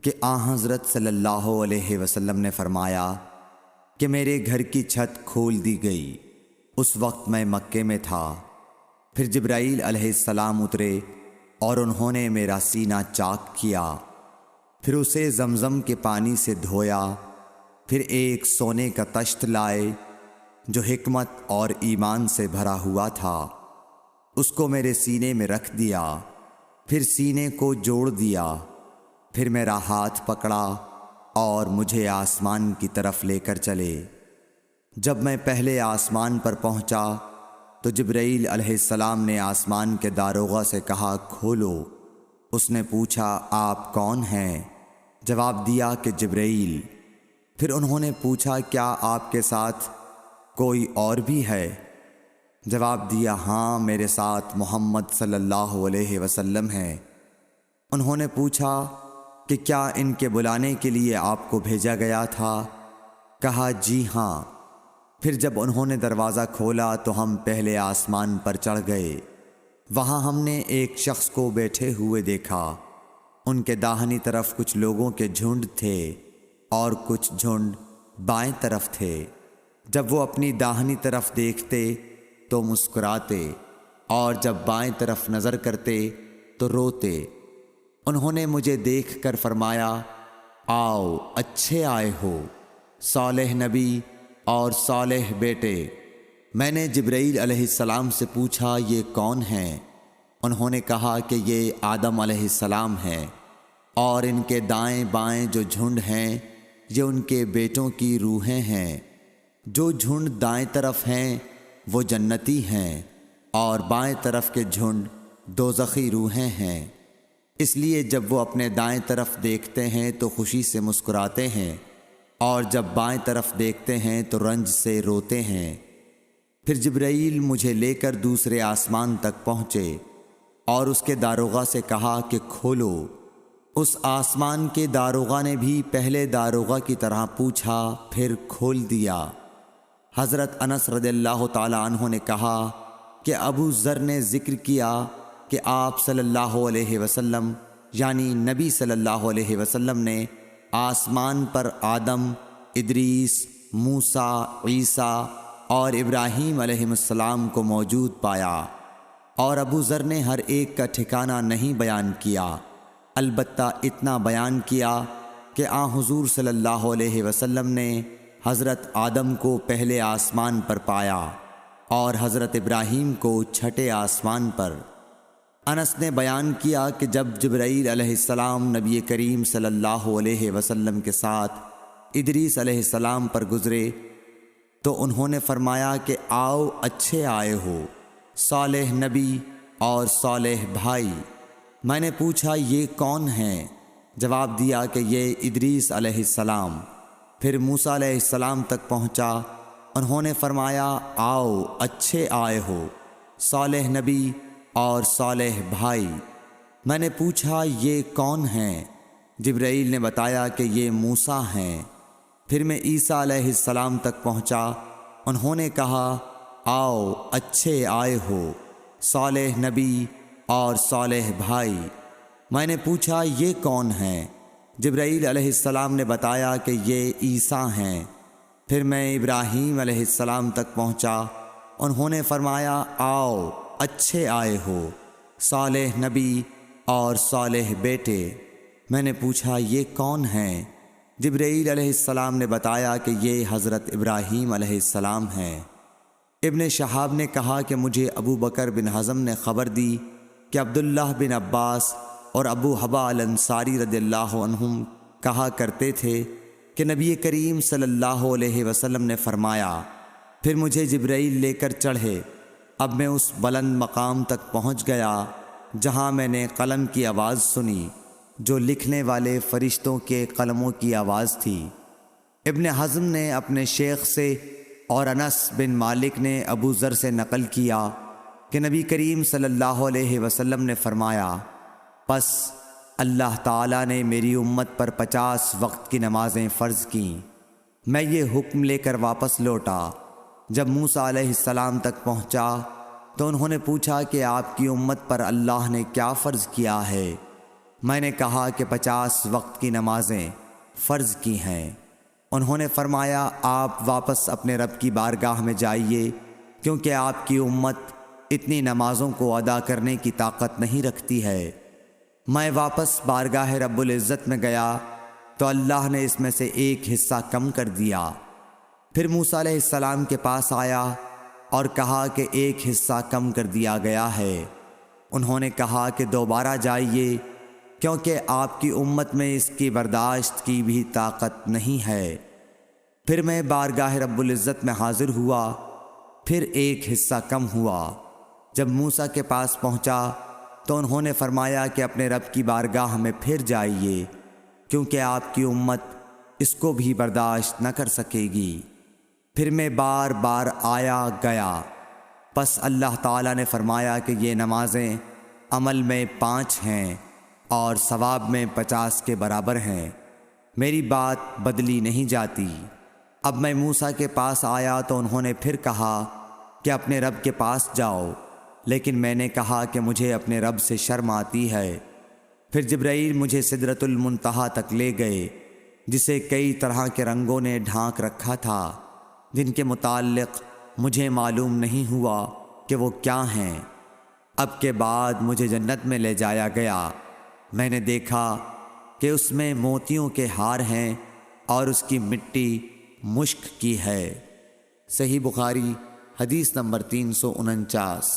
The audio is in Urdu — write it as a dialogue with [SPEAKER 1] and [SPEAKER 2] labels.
[SPEAKER 1] کہ حضرت صلی اللہ علیہ وسلم نے فرمایا کہ میرے گھر کی چھت کھول دی گئی۔ اس وقت میں مکے میں تھا۔ پھر جبرائیل علیہ السلام اترے اور انہوں نے میرا سینہ چاک کیا، پھر اسے زمزم کے پانی سے دھویا، پھر ایک سونے کا تشت لائے جو حکمت اور ایمان سے بھرا ہوا تھا، اس کو میرے سینے میں رکھ دیا، پھر سینے کو جوڑ دیا، پھر میرا ہاتھ پکڑا اور مجھے آسمان کی طرف لے کر چلے۔ جب میں پہلے آسمان پر پہنچا تو جبرائیل علیہ السلام نے آسمان کے داروغہ سے کہا کھولو۔ اس نے پوچھا آپ کون ہیں؟ جواب دیا کہ جبرائیل۔ پھر انہوں نے پوچھا کیا آپ کے ساتھ کوئی اور بھی ہے؟ جواب دیا ہاں، میرے ساتھ محمد صلی اللہ علیہ وسلم ہے۔ انہوں نے پوچھا کہ کیا ان کے بلانے کے لیے آپ کو بھیجا گیا تھا؟ کہا جی ہاں۔ پھر جب انہوں نے دروازہ کھولا تو ہم پہلے آسمان پر چڑھ گئے۔ وہاں ہم نے ایک شخص کو بیٹھے ہوئے دیکھا۔ ان کے داہنی طرف کچھ لوگوں کے جھنڈ تھے اور کچھ جھنڈ بائیں طرف تھے۔ جب وہ اپنی داہنی طرف دیکھتے تو مسکراتے اور جب بائیں طرف نظر کرتے تو روتے۔ انہوں نے مجھے دیکھ کر فرمایا آؤ اچھے آئے ہو، صالح نبی اور صالح بیٹے۔ میں نے جبرائیل علیہ السلام سے پوچھا یہ کون ہیں؟ انہوں نے کہا کہ یہ آدم علیہ السلام ہیں، اور ان کے دائیں بائیں جو جھنڈ ہیں یہ ان کے بیٹوں کی روحیں ہیں۔ جو جھنڈ دائیں طرف ہیں وہ جنتی ہیں، اور بائیں طرف کے جھنڈ دوزخی روحیں ہیں۔ اس لیے جب وہ اپنے دائیں طرف دیکھتے ہیں تو خوشی سے مسکراتے ہیں، اور جب بائیں طرف دیکھتے ہیں تو رنج سے روتے ہیں۔ پھر جبرائیل مجھے لے کر دوسرے آسمان تک پہنچے اور اس کے داروغہ سے کہا کہ کھولو۔ اس آسمان کے داروغہ نے بھی پہلے داروغہ کی طرح پوچھا، پھر کھول دیا۔ حضرت انس رضی اللہ تعالی عنہ نے کہا کہ ابو ذر نے ذکر کیا کہ آپ صلی اللہ علیہ وسلم یعنی نبی صلی اللہ علیہ وسلم نے آسمان پر آدم، ادریس، موسیٰ، عیسیٰ اور ابراہیم علیہ السلام کو موجود پایا، اور ابو ذر نے ہر ایک کا ٹھکانہ نہیں بیان کیا، البتہ اتنا بیان کیا کہ حضور صلی اللہ علیہ وسلم نے حضرت آدم کو پہلے آسمان پر پایا اور حضرت ابراہیم کو چھٹے آسمان پر۔ انس نے بیان کیا کہ جب جبرائیل علیہ السلام نبی کریم صلی اللہ علیہ وسلم کے ساتھ ادریس علیہ السلام پر گزرے تو انہوں نے فرمایا کہ آؤ اچھے آئے ہو، صالح نبی اور صالح بھائی۔ میں نے پوچھا یہ کون ہیں؟ جواب دیا کہ یہ ادریس علیہ السلام۔ پھر موسیٰ علیہ السلام تک پہنچا۔ انہوں نے فرمایا آؤ اچھے آئے ہو، صالح نبی اور صالح بھائی۔ میں نے پوچھا یہ کون ہیں؟ جبرائیل نے بتایا کہ یہ موسیٰ ہیں۔ پھر میں عیسیٰ علیہ السلام تک پہنچا۔ انہوں نے کہا آؤ اچھے آئے ہو، صالح نبی اور صالح بھائی۔ میں نے پوچھا یہ کون ہیں؟ جبرائیل علیہ السلام نے بتایا کہ یہ عیسیٰ ہیں۔ پھر میں ابراہیم علیہ السلام تک پہنچا۔ انہوں نے فرمایا آؤ اچھے آئے ہو، صالح نبی اور صالح بیٹے۔ میں نے پوچھا یہ کون ہیں؟ جبرائیل علیہ السلام نے بتایا کہ یہ حضرت ابراہیم علیہ السلام ہیں۔ ابن شہاب نے کہا کہ مجھے ابو بکر بن حزم نے خبر دی کہ عبداللہ بن عباس اور ابو حبا الانصاری رضی اللہ عنہم کہا کرتے تھے کہ نبی کریم صلی اللہ علیہ وسلم نے فرمایا، پھر مجھے جبرائیل لے کر چڑھے۔ اب میں اس بلند مقام تک پہنچ گیا جہاں میں نے قلم کی آواز سنی جو لکھنے والے فرشتوں کے قلموں کی آواز تھی۔ ابن حزم نے اپنے شیخ سے اور انس بن مالک نے ابو ذر سے نقل کیا کہ نبی کریم صلی اللہ علیہ وسلم نے فرمایا، پس اللہ تعالیٰ نے میری امت پر 50 وقت کی نمازیں فرض کیں۔ میں یہ حکم لے کر واپس لوٹا۔ جب موسیٰ علیہ السلام تک پہنچا تو انہوں نے پوچھا کہ آپ کی امت پر اللہ نے کیا فرض کیا ہے؟ میں نے کہا کہ 50 وقت کی نمازیں فرض کی ہیں۔ انہوں نے فرمایا آپ واپس اپنے رب کی بارگاہ میں جائیے، کیونکہ آپ کی امت اتنی نمازوں کو ادا کرنے کی طاقت نہیں رکھتی ہے۔ میں واپس بارگاہ رب العزت میں گیا تو اللہ نے اس میں سے ایک حصہ کم کر دیا۔ پھر موسیٰ علیہ السلام کے پاس آیا اور کہا کہ ایک حصہ کم کر دیا گیا ہے۔ انہوں نے کہا کہ دوبارہ جائیے، کیونکہ آپ کی امت میں اس کی برداشت کی بھی طاقت نہیں ہے۔ پھر میں بارگاہ رب العزت میں حاضر ہوا، پھر ایک حصہ کم ہوا۔ جب موسیٰ کے پاس پہنچا تو انہوں نے فرمایا کہ اپنے رب کی بارگاہ میں پھر جائیے، کیونکہ آپ کی امت اس کو بھی برداشت نہ کر سکے گی۔ پھر میں بار بار آیا گیا، پس اللہ تعالیٰ نے فرمایا کہ یہ نمازیں عمل میں 5 ہیں اور ثواب میں 50 کے برابر ہیں، میری بات بدلی نہیں جاتی۔ اب میں موسیٰ کے پاس آیا تو انہوں نے پھر کہا کہ اپنے رب کے پاس جاؤ، لیکن میں نے کہا کہ مجھے اپنے رب سے شرم آتی ہے۔ پھر جبرائیل مجھے سدرۃ المنتہا تک لے گئے، جسے کئی طرح کے رنگوں نے ڈھانک رکھا تھا، جن کے متعلق مجھے معلوم نہیں ہوا کہ وہ کیا ہیں۔ اب کے بعد مجھے جنت میں لے جایا گیا۔ میں نے دیکھا کہ اس میں موتیوں کے ہار ہیں اور اس کی مٹی مشک کی ہے۔ صحیح بخاری حدیث نمبر 349۔